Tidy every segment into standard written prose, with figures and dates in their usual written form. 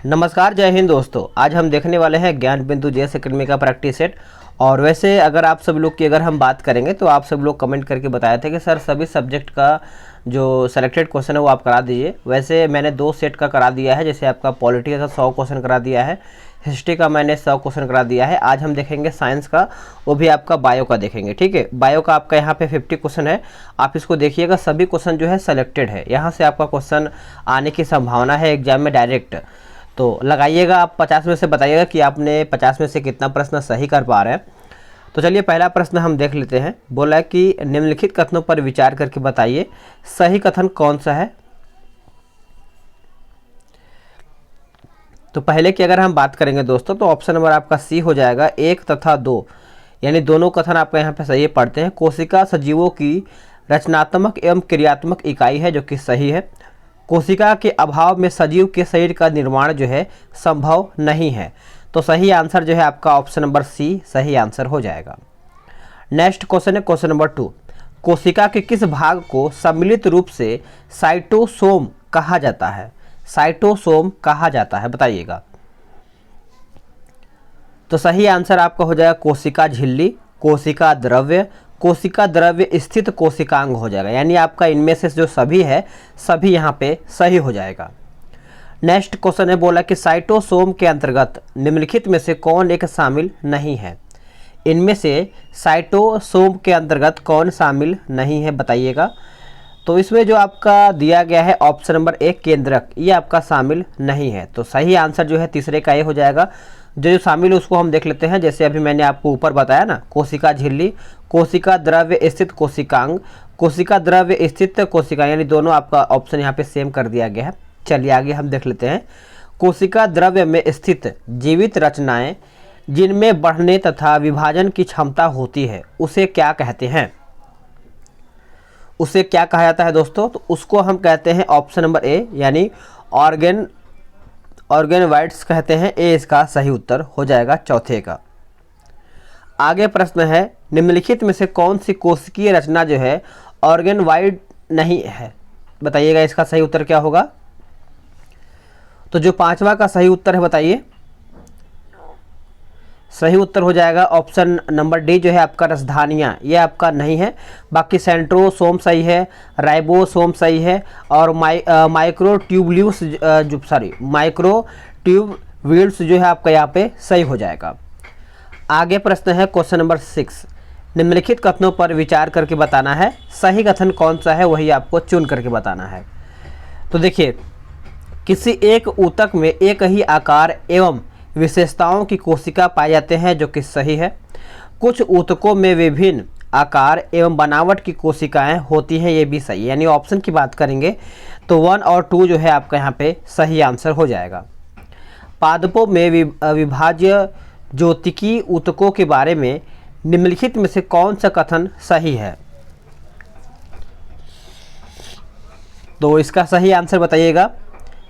नमस्कार, जय हिंद दोस्तों। आज हम देखने वाले हैं ज्ञान बिंदु जेएस एकेडमी का प्रैक्टिस सेट। और वैसे अगर आप सब लोग की अगर हम बात करेंगे तो आप सब लोग कमेंट करके बताए थे कि सर सभी सब्जेक्ट का जो सेलेक्टेड क्वेश्चन है वो आप करा दीजिए। वैसे मैंने 2 सेट का करा दिया है, जैसे आपका पॉलिटी का 100 क्वेश्चन करा दिया है, हिस्ट्री का मैंने 100 क्वेश्चन करा दिया है। आज हम देखेंगे साइंस का, वो भी आपका बायो का देखेंगे। ठीक है, बायो का आपका यहाँ पे 50 क्वेश्चन है। आप इसको देखिएगा, सभी क्वेश्चन जो है सेलेक्टेड है। यहाँ से आपका क्वेश्चन आने की संभावना है एग्जाम में डायरेक्ट। तो लगाइएगा, आप 50 में से बताइएगा कि आपने 50 में से कितना प्रश्न सही कर पा रहे हैं। तो चलिए पहला प्रश्न हम देख लेते हैं। बोला है कि निम्नलिखित कथनों पर विचार करके बताइए सही कथन कौन सा है। तो पहले की अगर हम बात करेंगे दोस्तों तो ऑप्शन नंबर आपका सी हो जाएगा, 1 तथा 2, यानी दोनों कथन आपका यहाँ पे सही पढ़ते हैं। कोशिका सजीवों की रचनात्मक एवं क्रियात्मक इकाई है, जो कि सही है। कोशिका के अभाव में सजीव के शरीर का निर्माण जो है संभव नहीं है। तो सही आंसर जो है आपका ऑप्शन नंबर सी सही आंसर हो जाएगा। नेक्स्ट क्वेश्चन है क्वेश्चन नंबर 2। कोशिका के किस भाग को सम्मिलित रूप से साइटोसोम कहा जाता है? साइटोसोम कहा जाता है, बताइएगा। तो सही आंसर आपका हो जाएगा कोशिका झिल्ली, कोशिका द्रव्य, कोशिका द्रव्य स्थित कोशिकांग हो जाएगा। यानी आपका इनमें से जो सभी है सभी यहाँ पे सही हो जाएगा। नेक्स्ट क्वेश्चन है, बोला कि साइटोसोम के अंतर्गत निम्नलिखित में से कौन एक शामिल नहीं है? इनमें से साइटोसोम के अंतर्गत कौन शामिल नहीं है, बताइएगा। तो इसमें जो आपका दिया गया है ऑप्शन नंबर 1 केंद्रक, ये आपका शामिल नहीं है। तो सही आंसर जो है तीसरे का ये हो जाएगा। जो शामिल है उसको हम देख लेते हैं। जैसे अभी मैंने आपको ऊपर बताया ना, कोशिका झिल्ली, कोशिका द्रव्य स्थित कोशिकांग, कोशिका द्रव्य स्थित कोशिका, यानी दोनों आपका ऑप्शन यहाँ पे सेम कर दिया गया है। चलिए आगे हम देख लेते हैं। कोशिका द्रव्य में स्थित जीवित रचनाएं जिनमें बढ़ने तथा विभाजन की क्षमता होती है उसे क्या कहते हैं? उसे क्या कहा जाता है दोस्तों? तो उसको हम कहते हैं ऑप्शन नंबर ए, यानी ऑर्गेनोवाइट्स कहते हैं। ए इसका सही उत्तर हो जाएगा चौथे का। आगे प्रश्न है, निम्नलिखित में से कौन सी कोशिकीय रचना जो है ऑर्गेनोवाइड नहीं है, बताइएगा। इसका सही उत्तर क्या होगा? तो जो 5वां का सही उत्तर है, बताइए। सही उत्तर हो जाएगा ऑप्शन नंबर डी, जो है आपका रसधानियाँ, ये आपका नहीं है। बाकी सेंट्रोसोम सही है, राइबोसोम सही है, और माइक्रोट्यूब्यूल्स जो है आपका यहाँ पे सही हो जाएगा। आगे प्रश्न है क्वेश्चन नंबर 6। निम्नलिखित कथनों पर विचार करके बताना है सही कथन कौन सा है, वही आपको चुन करके बताना है। तो देखिए, किसी एक ऊतक में एक ही आकार एवं विशेषताओं की कोशिका पाए जाते हैं, जो कि सही है। कुछ ऊतकों में विभिन्न आकार एवं बनावट की कोशिकाएं होती हैं, ये भी सही है। यानी ऑप्शन की बात करेंगे तो 1 और 2 जो है आपका यहाँ पे सही आंसर हो जाएगा। पादपों में विभाज्य ज्योतिकी ऊतकों के बारे में निम्नलिखित में से कौन सा कथन सही है? तो इसका सही आंसर बताइएगा।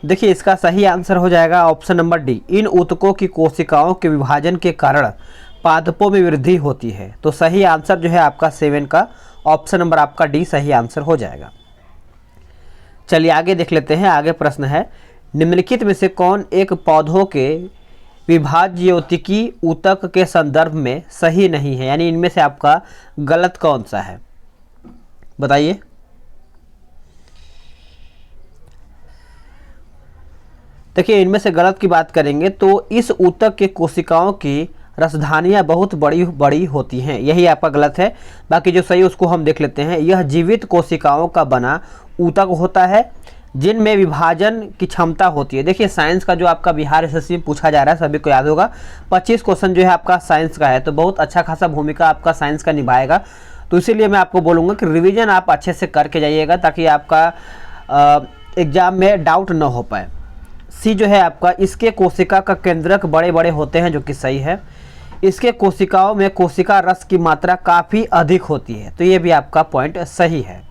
देखिए, इसका सही आंसर हो जाएगा ऑप्शन नंबर डी, इन ऊतकों की कोशिकाओं के विभाजन के कारण पादपों में वृद्धि होती है। तो सही आंसर जो है आपका 7 का ऑप्शन नंबर आपका डी सही आंसर हो जाएगा। चलिए आगे देख लेते हैं। आगे प्रश्न है, निम्नलिखित में से कौन एक पौधों के विभाज्योतिकी ऊतक के संदर्भ में सही नहीं है? यानी इनमें से आपका गलत कौन सा है, बताइए। देखिए, इनमें से गलत की बात करेंगे तो इस ऊतक के कोशिकाओं की रसधानियाँ बहुत बड़ी बड़ी होती हैं, यही आपका गलत है। बाकी जो सही उसको हम देख लेते हैं। यह जीवित कोशिकाओं का बना ऊतक होता है जिनमें विभाजन की क्षमता होती है। देखिए, साइंस का जो आपका बिहार एसएससी में पूछा जा रहा है, सभी को याद होगा 25 क्वेश्चन जो है आपका साइंस का है, तो बहुत अच्छा खासा भूमिका आपका साइंस का निभाएगा। तो इसीलिए मैं आपको बोलूँगा कि रिविजन आप अच्छे से करके जाइएगा, ताकि आपका एग्जाम में डाउट न हो पाए। सी जो है आपका, इसके कोशिका का केंद्रक बड़े बड़े होते हैं, जो कि सही है। इसके कोशिकाओं में कोशिका रस की मात्रा काफ़ी अधिक होती है, तो ये भी आपका पॉइंट सही है।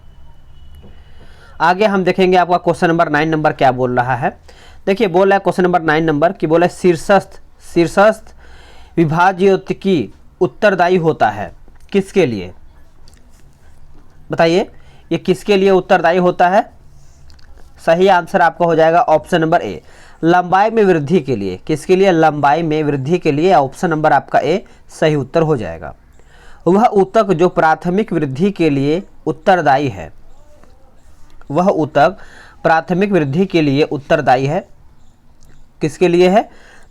आगे हम देखेंगे आपका क्वेश्चन नंबर 9 नंबर क्या बोल रहा है। देखिए, बोल रहा है क्वेश्चन नंबर 9 नंबर कि बोला शीर्षस्थ विभाज्योतिकी उत्तरदायी होता है किसके लिए, बताइए। ये किसके लिए उत्तरदायी होता है? सही आंसर आपका हो जाएगा ऑप्शन नंबर ए, लंबाई में वृद्धि के लिए, किसके लिए? लंबाई में वृद्धि के लिए। ऑप्शन नंबर आपका ए सही उत्तर हो जाएगा। वह ऊतक जो प्राथमिक वृद्धि के लिए उत्तरदायी है, वह ऊतक प्राथमिक वृद्धि के लिए उत्तरदायी है। किसके लिए है?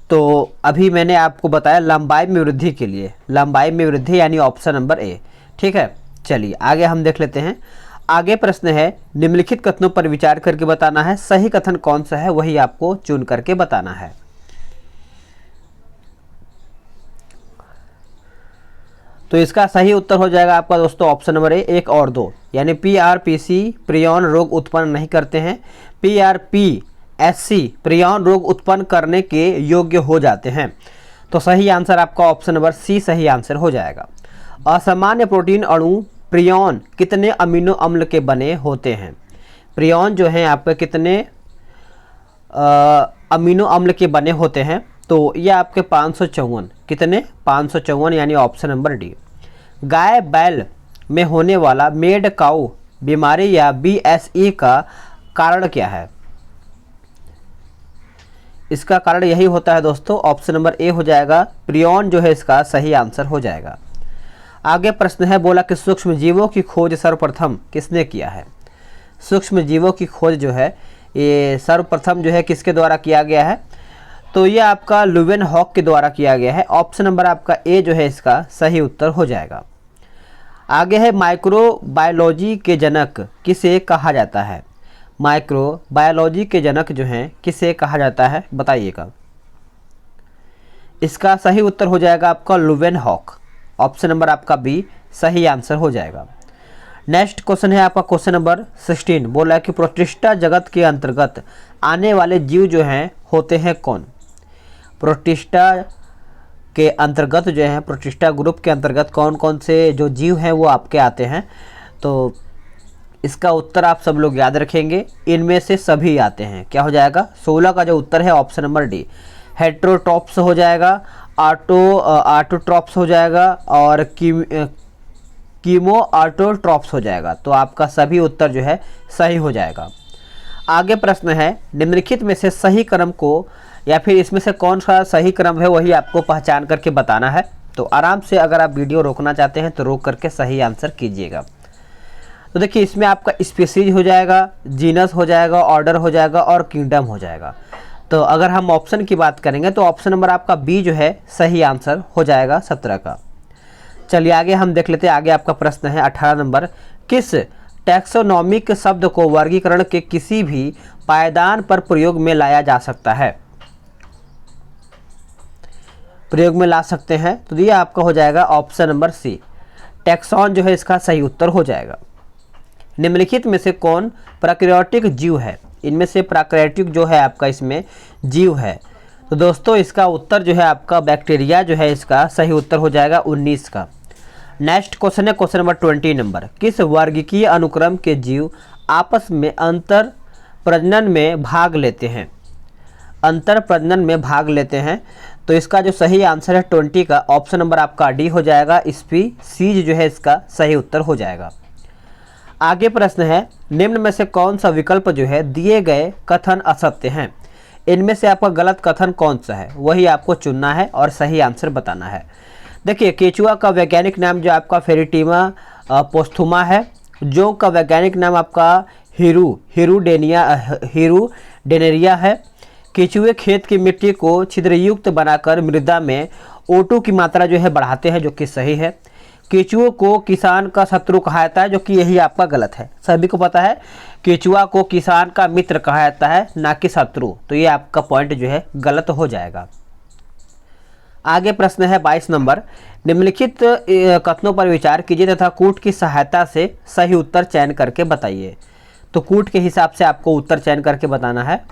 तो अभी मैंने आपको बताया लंबाई में वृद्धि के लिए, लंबाई में वृद्धि यानी ऑप्शन नंबर ए। ठीक है, चलिए आगे हम देख लेते हैं। आगे प्रश्न है, निम्नलिखित कथनों पर विचार करके बताना है, सही कथन कौन सा है वही आपको चुन करके बताना है। तो इसका सही उत्तर हो जाएगा आपका दोस्तों ऑप्शन नंबर ए 1 और 2, यानी PRPC प्रियन रोग उत्पन्न नहीं करते हैं, PRPSC प्रियन रोग उत्पन्न करने के योग्य हो जाते हैं। तो सही आंसर आपका ऑप्शन नंबर सी सही आंसर हो जाएगा। असामान्य प्रोटीन अणु प्रियन कितने अमीनो अम्ल के बने होते हैं? प्रियन जो हैं आपके कितने अमीनो अम्ल के बने होते हैं? तो ये आपके 554, कितने? 554 यानी ऑप्शन नंबर डी। गाय बैल में होने वाला मेड काउ बीमारी या BSE का कारण क्या है? इसका कारण यही होता है दोस्तों, ऑप्शन नंबर ए हो जाएगा, प्रियन जो है इसका सही आंसर हो जाएगा। आगे प्रश्न है, बोला कि सूक्ष्म जीवों की खोज सर्वप्रथम किसने किया है? सूक्ष्म जीवों की खोज जो है ये सर्वप्रथम जो है किसके द्वारा किया गया है? तो ये आपका लुवेनहॉक के द्वारा किया गया है। ऑप्शन नंबर आपका ए जो है इसका सही उत्तर हो जाएगा। आगे है, माइक्रोबायोलॉजी के जनक किसे कहा जाता है? माइक्रोबायोलॉजी के जनक जो हैं किसे कहा जाता है बताइएगा। इसका सही उत्तर हो जाएगा आपका लुवेनहॉक। ऑप्शन नंबर आपका बी सही आंसर हो जाएगा। नेक्स्ट क्वेश्चन है आपका क्वेश्चन नंबर 16, बोला है कि प्रोटिस्टा जगत के अंतर्गत आने वाले जीव जो हैं होते हैं कौन? प्रोटिस्टा के अंतर्गत जो हैं, प्रोटिस्टा ग्रुप के अंतर्गत कौन कौन से जो जीव हैं वो आपके आते हैं? तो इसका उत्तर आप सब लोग याद रखेंगे, इनमें से सभी आते हैं। क्या हो जाएगा? 16 का जो उत्तर है ऑप्शन नंबर डी, हेट्रोट्रॉप्स हो जाएगा, ऑटोट्रॉप्स हो जाएगा और कीमो ऑटोट्रॉप्स हो जाएगा। तो आपका सभी उत्तर जो है सही हो जाएगा। आगे प्रश्न है, निम्नलिखित में से सही क्रम को या फिर इसमें से कौन सा सही क्रम है वही आपको पहचान करके बताना है। तो आराम से अगर आप वीडियो रोकना चाहते हैं तो रोक करके सही आंसर कीजिएगा। तो देखिए इसमें आपका स्पीसीज हो जाएगा, जीनस हो जाएगा, ऑर्डर हो जाएगा और किंगडम हो जाएगा। तो अगर हम ऑप्शन की बात करेंगे तो ऑप्शन नंबर आपका बी जो है सही आंसर हो जाएगा 17 का। चलिए आगे हम देख लेते हैं। आगे आपका प्रश्न है 18 नंबर, किस टैक्सोनॉमिक शब्द को वर्गीकरण के किसी भी पायदान पर प्रयोग में लाया जा सकता है? प्रयोग में ला सकते हैं, तो ये आपका हो जाएगा ऑप्शन नंबर सी, टैक्सॉन जो है इसका सही उत्तर हो जाएगा। निम्नलिखित में से कौन प्राकृतिक जीव है? इनमें से प्राकृतिक जो है आपका इसमें जीव है, तो दोस्तों इसका उत्तर जो है आपका बैक्टीरिया जो है इसका सही उत्तर हो जाएगा 19 का। नेक्स्ट क्वेश्चन है क्वेश्चन नंबर 20 नंबर, किस वर्गीकीय अनुक्रम के जीव आपस में अंतर प्रजनन में भाग लेते हैं? अंतर प्रजनन में भाग लेते हैं, तो इसका जो सही आंसर है 20 का, ऑप्शन नंबर आपका डी हो जाएगा, स्पीसीज जो है इसका सही उत्तर हो जाएगा। आगे प्रश्न है, निम्न में से कौन सा विकल्प जो है दिए गए कथन असत्य हैं? इनमें से आपका गलत कथन कौन सा है वही आपको चुनना है और सही आंसर बताना है। देखिए केचुआ का वैज्ञानिक नाम जो आपका फेरिटीमा पोस्थुमा है, जोंक का वैज्ञानिक नाम आपका हिरुडेनेरिया है। केचुए खेत की मिट्टी को छिद्रयुक्त बनाकर मृदा में O2 की मात्रा जो है बढ़ाते हैं, जो कि सही है। केचुओं को किसान का शत्रु कहा जाता है, जो कि यही आपका गलत है। सभी को पता है केचुआ को किसान का मित्र कहा जाता है, ना कि शत्रु, तो ये आपका पॉइंट जो है गलत हो जाएगा। आगे प्रश्न है 22 नंबर, निम्नलिखित कथनों पर विचार कीजिए तथा कूट की सहायता से सही उत्तर चयन करके बताइए। तो कूट के हिसाब से आपको उत्तर चयन करके बताना है।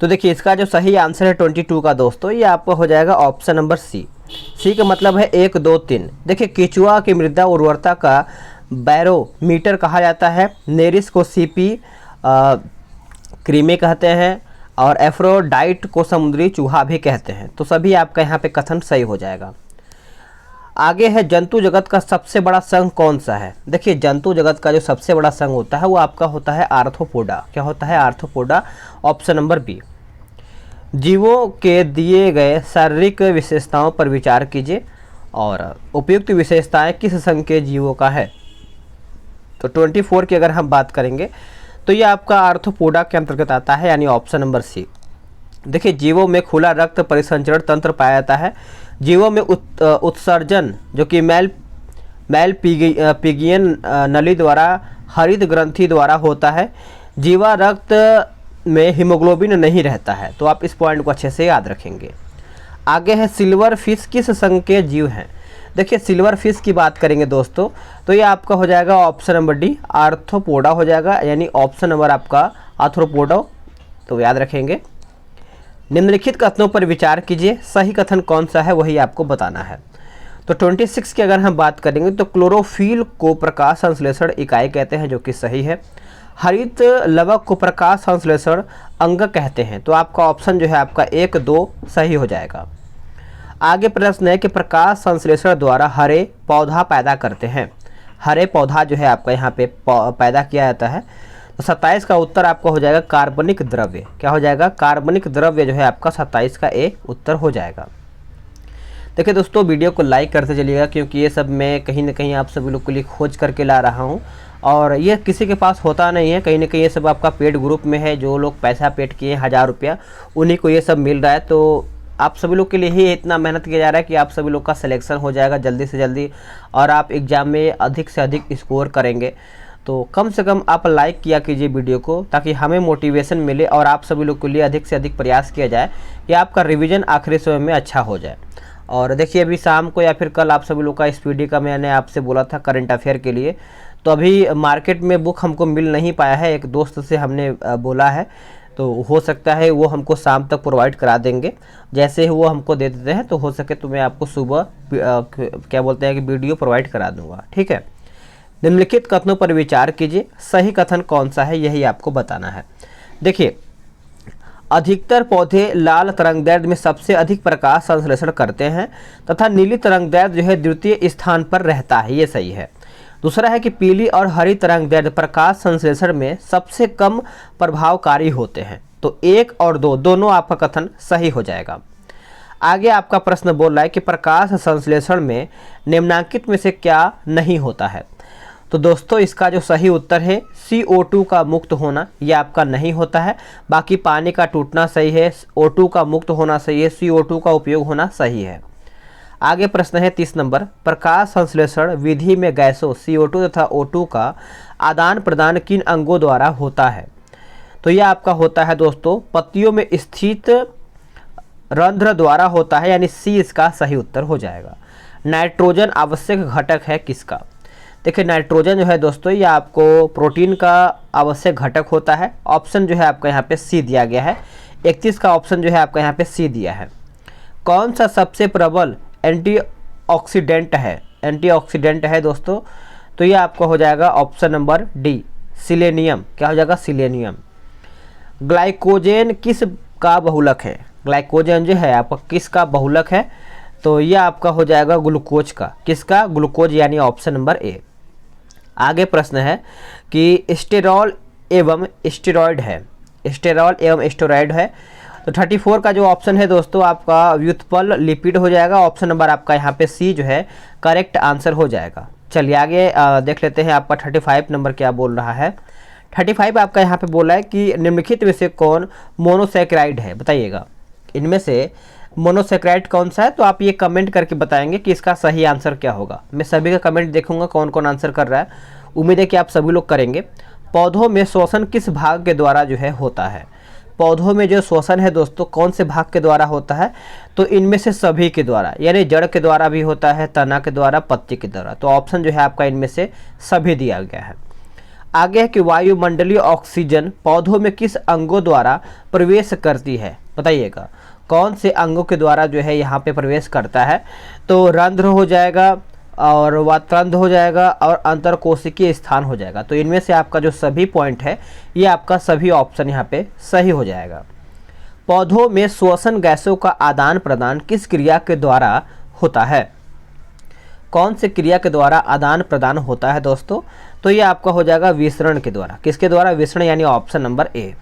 तो देखिए इसका जो सही आंसर है 22 का दोस्तों, ये आपको हो जाएगा ऑप्शन नंबर सी। सी का मतलब है 1, 2, 3। देखिए केचुआ की मृदा उर्वरता का बैरोमीटर कहा जाता है। नेरिस को सीपी क्रीमे कहते हैं और एफ्रोडाइट को समुद्री चूहा भी कहते हैं। तो सभी आपका यहाँ पे कथन सही हो जाएगा। आगे है जंतु जगत का सबसे बड़ा संघ कौन सा है? देखिए जंतु जगत का जो सबसे बड़ा संघ होता है वो आपका होता है आर्थ्रोपोडा। क्या होता है? Arthropoda, option number B. जीवों के दिए गए शारीरिक विशेषताओं पर विचार कीजिए और उपयुक्त विशेषताएं किस संघ के जीवों का है। तो 24 की अगर हम बात करेंगे तो ये आपका आर्थ्रोपोडा के अंतर्गत आता है, यानी ऑप्शन नंबर सी। देखिए, जीवों में खुला रक्त परिसंचरण तंत्र पाया जाता है। जीवों में उत्सर्जन जो कि मैल पिगियन नली द्वारा हरित ग्रंथि द्वारा होता है। जीवा रक्त में हीमोग्लोबिन नहीं रहता है, तो आप इस पॉइंट को अच्छे से याद रखेंगे। आगे है सिल्वर फिश किस संघ के जीव हैं। देखिए, सिल्वर फिश की बात करेंगे दोस्तों तो ये आपका हो जाएगा ऑप्शन नंबर डी, आर्थ्रोपोडा हो जाएगा, यानी ऑप्शन नंबर आपका आर्थ्रोपोडा, तो याद रखेंगे। निम्नलिखित कथनों पर विचार कीजिए, सही कथन कौन सा है वही आपको बताना है। तो 26 की अगर हम बात करेंगे तो क्लोरोफिल को प्रकाश संश्लेषण इकाई कहते हैं, जो कि सही है। हरित लवक को प्रकाश संश्लेषण अंग कहते हैं, तो आपका ऑप्शन जो है आपका 1, 2 सही हो जाएगा। आगे प्रश्न है कि प्रकाश संश्लेषण द्वारा हरे पौधा पैदा करते हैं। हरे पौधा जो है आपका यहाँ पे पैदा किया जाता है। तो 27 का उत्तर आपका हो जाएगा कार्बनिक द्रव्य। क्या हो जाएगा? कार्बनिक द्रव्य जो है आपका 27 का ए उत्तर हो जाएगा। देखिए दोस्तों, वीडियो को लाइक करते चलिएगा, क्योंकि ये सब मैं कहीं ना कहीं आप सभी लोग के लिए खोज करके ला रहा हूँ और ये किसी के पास होता नहीं है। कहीं ना कहीं ये सब आपका पेड ग्रुप में है, जो लोग पैसा पेड किए 1000 रुपया उन्हीं को ये सब मिल रहा है। तो आप सभी लोग के लिए ही इतना मेहनत किया जा रहा है कि आप सभी लोग का सिलेक्शन हो जाएगा जल्दी से जल्दी और आप एग्ज़ाम में अधिक से अधिक स्कोर करेंगे। तो कम से कम आप लाइक किया कीजिए वीडियो को, ताकि हमें मोटिवेशन मिले और आप सभी लोग के लिए अधिक से अधिक प्रयास किया जाए कि आपका रिवीजन आखिरी समय में अच्छा हो जाए। और देखिए, अभी शाम को या फिर कल आप सभी लोग का स्पीडी का मैंने आपसे बोला था करंट अफेयर के लिए, तो अभी मार्केट में बुक हमको मिल नहीं पाया है। एक दोस्त से हमने बोला है, तो हो सकता है वो हमको शाम तक प्रोवाइड करा देंगे। जैसे ही वो हमको दे देते हैं तो हो सके तो मैं आपको सुबह क्या बोलते हैं कि वीडियो प्रोवाइड करा दूंगा, ठीक है। निम्नलिखित कथनों पर विचार कीजिए, सही कथन कौन सा है यही आपको बताना है। देखिए, अधिकतर पौधे लाल तरंगदैर्घ्य में सबसे अधिक प्रकाश संश्लेषण करते हैं तथा नीली तरंगदैर्घ्य जो है द्वितीय स्थान पर रहता है, ये सही है। दूसरा है कि पीली और हरी तरंगदैर्घ्य प्रकाश संश्लेषण में सबसे कम प्रभावकारी होते हैं। तो 1 और 2 दोनों आपका कथन सही हो जाएगा। आगे आपका प्रश्न बोल रहा है कि प्रकाश संश्लेषण में निम्नांकित में से क्या नहीं होता है। तो दोस्तों, इसका जो सही उत्तर है CO2 का मुक्त होना, ये आपका नहीं होता है। बाकी पानी का टूटना सही है, O2 का मुक्त होना सही है, CO2 का उपयोग होना सही है। आगे प्रश्न है 30 नंबर, प्रकाश संश्लेषण विधि में गैसों CO2 तथा O2 का आदान प्रदान किन अंगों द्वारा होता है। तो यह आपका होता है दोस्तों पत्तियों में स्थित रंध्र द्वारा होता है, यानी सी इसका सही उत्तर हो जाएगा। नाइट्रोजन आवश्यक घटक है किसका। देखिए, नाइट्रोजन जो है दोस्तों ये आपको प्रोटीन का आवश्यक घटक होता है। ऑप्शन जो है आपका यहाँ पे सी दिया गया है। 31 का ऑप्शन जो है आपका यहाँ पे सी दिया है। कौन सा सबसे प्रबल एंटीऑक्सीडेंट है। एंटीऑक्सीडेंट है दोस्तों, तो ये आपका हो जाएगा ऑप्शन नंबर डी, सिलेनियम। क्या हो जाएगा? सिलेनियम। ग्लाइकोजेन किस का बहुलक है। ग्लाइकोजन जो है आपका किसका बहुलक है। तो यह आपका हो जाएगा ग्लूकोज का। किसका? ग्लूकोज, यानी ऑप्शन नंबर ए। आगे प्रश्न है कि स्टेरॉल एवं स्टेरॉयड है। स्टेरॉल एवं स्टेरॉयड है। तो 34 का जो ऑप्शन है दोस्तों आपका व्युत्पल लिपिड हो जाएगा। ऑप्शन नंबर आपका यहाँ पे सी जो है करेक्ट आंसर हो जाएगा। चलिए आगे देख लेते हैं आपका 35 नंबर क्या बोल रहा है। 35 आपका यहाँ पे बोला है कि निम्नलिखित में से कौन मोनोसैकेराइड है, बताइएगा। इनमें से मोनोसैकेराइड कौन सा है, तो आप ये कमेंट करके बताएंगे कि इसका सही आंसर क्या होगा। मैं सभी का कमेंट देखूंगा कौन कौन आंसर कर रहा है। उम्मीद है कि आप सभी लोग करेंगे। पौधों में श्वसन किस भाग के द्वारा जो है होता है। पौधों में जो श्वसन है दोस्तों कौन से भाग के द्वारा होता है, तो इनमें से सभी के द्वारा, यानी जड़ के द्वारा भी होता है, तना के द्वारा, पत्ती के द्वारा। तो ऑप्शन जो है आपका इनमें से सभी दिया गया है। आगे है कि वायुमंडलीय ऑक्सीजन पौधों में किस अंगों द्वारा प्रवेश करती है, बताइएगा। कौन से अंगों के द्वारा जो है यहाँ पे प्रवेश करता है। तो रंध्र हो जाएगा और वातरंध्र हो जाएगा और अंतरकोशिकीय स्थान हो जाएगा। तो इनमें से आपका जो सभी पॉइंट है ये आपका सभी ऑप्शन यहाँ पे सही हो जाएगा। पौधों में श्वसन गैसों का आदान प्रदान किस क्रिया के द्वारा होता है। कौन से क्रिया के द्वारा आदान प्रदान होता है दोस्तों, तो ये आपका हो जाएगा विसरण के द्वारा। किसके द्वारा? विसरण, यानी ऑप्शन नंबर ए।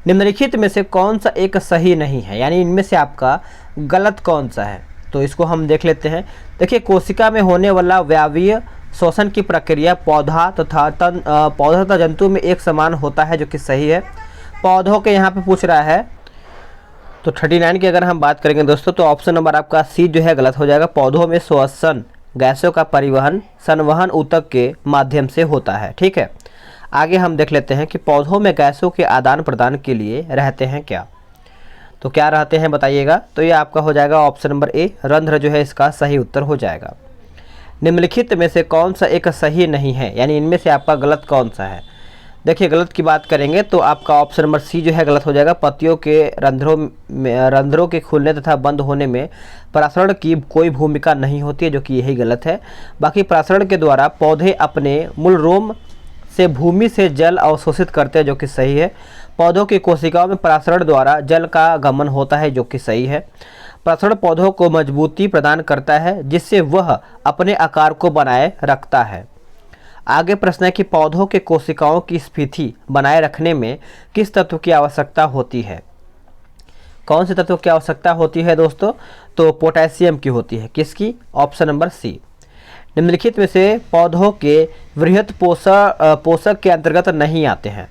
निम्नलिखित में से कौन सा एक सही नहीं है, यानी इनमें से आपका गलत कौन सा है, तो इसको हम देख लेते हैं। देखिए, कोशिका में होने वाला वायवीय शोषण की प्रक्रिया पौधा तथा जंतु में एक समान होता है, जो कि सही है। पौधों के यहाँ पे पूछ रहा है, तो 39 की अगर हम बात करेंगे दोस्तों, तो ऑप्शन नंबर आपका सी जो है गलत हो जाएगा। पौधों में श्वसन गैसों का परिवहन संवहन ऊतक के माध्यम से होता है। ठीक है, आगे हम देख लेते हैं कि पौधों में गैसों के आदान प्रदान के लिए रहते हैं क्या, तो क्या रहते हैं बताइएगा। तो ये आपका हो जाएगा ऑप्शन नंबर ए, रंध्र जो है इसका सही उत्तर हो जाएगा। निम्नलिखित में से कौन सा एक सही नहीं है, यानी इनमें से आपका गलत कौन सा है। देखिए, गलत की बात करेंगे तो आपका ऑप्शन नंबर सी जो है गलत हो जाएगा। पत्तियों के रंध्रों के खुलने तथा बंद होने में परासरण की कोई भूमिका नहीं होती है, जो कि यही गलत है। बाकी परासरण के द्वारा पौधे अपने मूल रोम से भूमि से जल अवशोषित करते हैं, जो कि सही है। पौधों की कोशिकाओं में परासरण द्वारा जल का गमन होता है, जो कि सही है। परासरण पौधों को मजबूती प्रदान करता है, जिससे वह अपने आकार को बनाए रखता है। आगे प्रश्न है कि पौधों के कोशिकाओं की स्फीति बनाए रखने में किस तत्व की आवश्यकता होती है। कौन से तत्व की आवश्यकता होती है दोस्तों, तो पोटेशियम की होती है। किसकी, ऑप्शन नंबर सी। निम्नलिखित में से पौधों के वृहत पोषक के अंतर्गत नहीं आते हैं,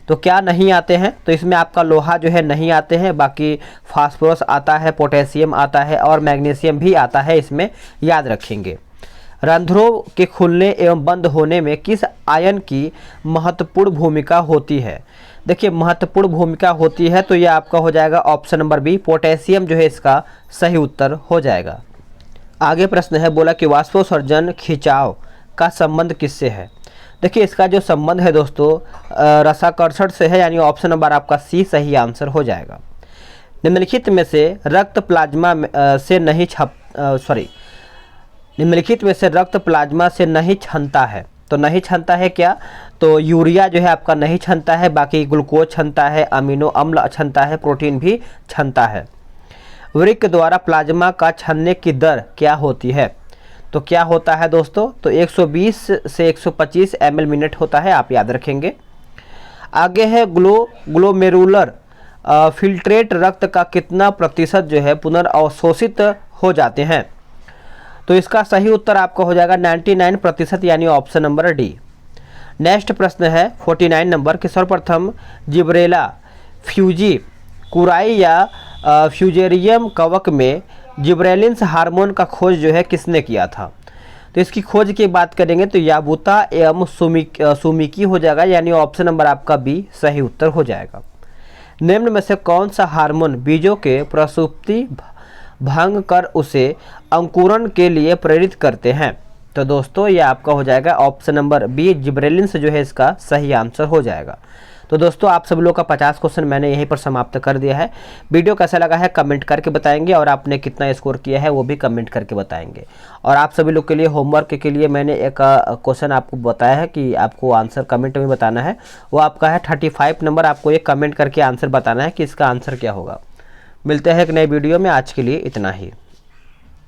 तो क्या नहीं आते हैं, तो इसमें आपका लोहा जो है नहीं आते हैं, बाकी फास्फोरस आता है, पोटेशियम आता है और मैग्नीशियम भी आता है, इसमें याद रखेंगे। रंध्रों के खुलने एवं बंद होने में किस आयन की महत्वपूर्ण भूमिका होती है। देखिए, महत्वपूर्ण भूमिका होती है, तो ये आपका हो जाएगा ऑप्शन नंबर बी, पोटेशियम जो है इसका सही उत्तर हो जाएगा। आगे प्रश्न है, बोला कि वाष्पोत्सर्जन खिंचाव का संबंध किससे है। देखिए, इसका जो संबंध है दोस्तों रसाकर्षण से है, यानी ऑप्शन नंबर आपका सी सही आंसर हो जाएगा। निम्नलिखित में से रक्त प्लाज्मा से नहीं निम्नलिखित में से रक्त प्लाज्मा से नहीं छनता है, तो नहीं छनता है क्या, तो यूरिया जो है आपका नहीं छनता है, बाकी ग्लूकोज छनता है, अमीनो अम्ल छनता है, प्रोटीन भी छनता है। वृक्क द्वारा प्लाज्मा का छनने की दर क्या होती है, तो क्या होता है दोस्तों, तो 120 से 125 ml मिनट होता है, आप याद रखेंगे। आगे है ग्लोमेरुलर फिल्ट्रेट रक्त का कितना प्रतिशत जो है पुनर्अवशोषित हो जाते हैं, तो इसका सही उत्तर आपका हो जाएगा 99%, यानी ऑप्शन नंबर डी। नेक्स्ट प्रश्न है 49 नंबर के, सर्वप्रथम जिब्रेला फ्यूजी कुराई या फ्यूजेरियम कवक में जिब्रेलिन्स हार्मोन का खोज जो है किसने किया था, तो इसकी खोज की बात करेंगे तो याबूता एवं सुमिकी हो जाएगा, यानी ऑप्शन नंबर आपका बी सही उत्तर हो जाएगा। निम्न में से कौन सा हार्मोन बीजों के प्रसुप्ति भंग कर उसे अंकुरण के लिए प्रेरित करते हैं, तो दोस्तों ये आपका हो जाएगा ऑप्शन नंबर बी, जिब्रेलिन्स जो है इसका सही आंसर हो जाएगा। तो दोस्तों आप सब लोग का 50 क्वेश्चन मैंने यहीं पर समाप्त कर दिया है। वीडियो कैसा लगा है कमेंट करके बताएंगे, और आपने कितना स्कोर किया है वो भी कमेंट करके बताएंगे। और आप सभी लोग के लिए होमवर्क के लिए मैंने एक क्वेश्चन आपको बताया है कि आपको आंसर कमेंट में बताना है, वो आपका है 35 नंबर। आपको एक कमेंट करके आंसर बताना है कि इसका आंसर क्या होगा। मिलते हैं एक नए वीडियो में, आज के लिए इतना ही।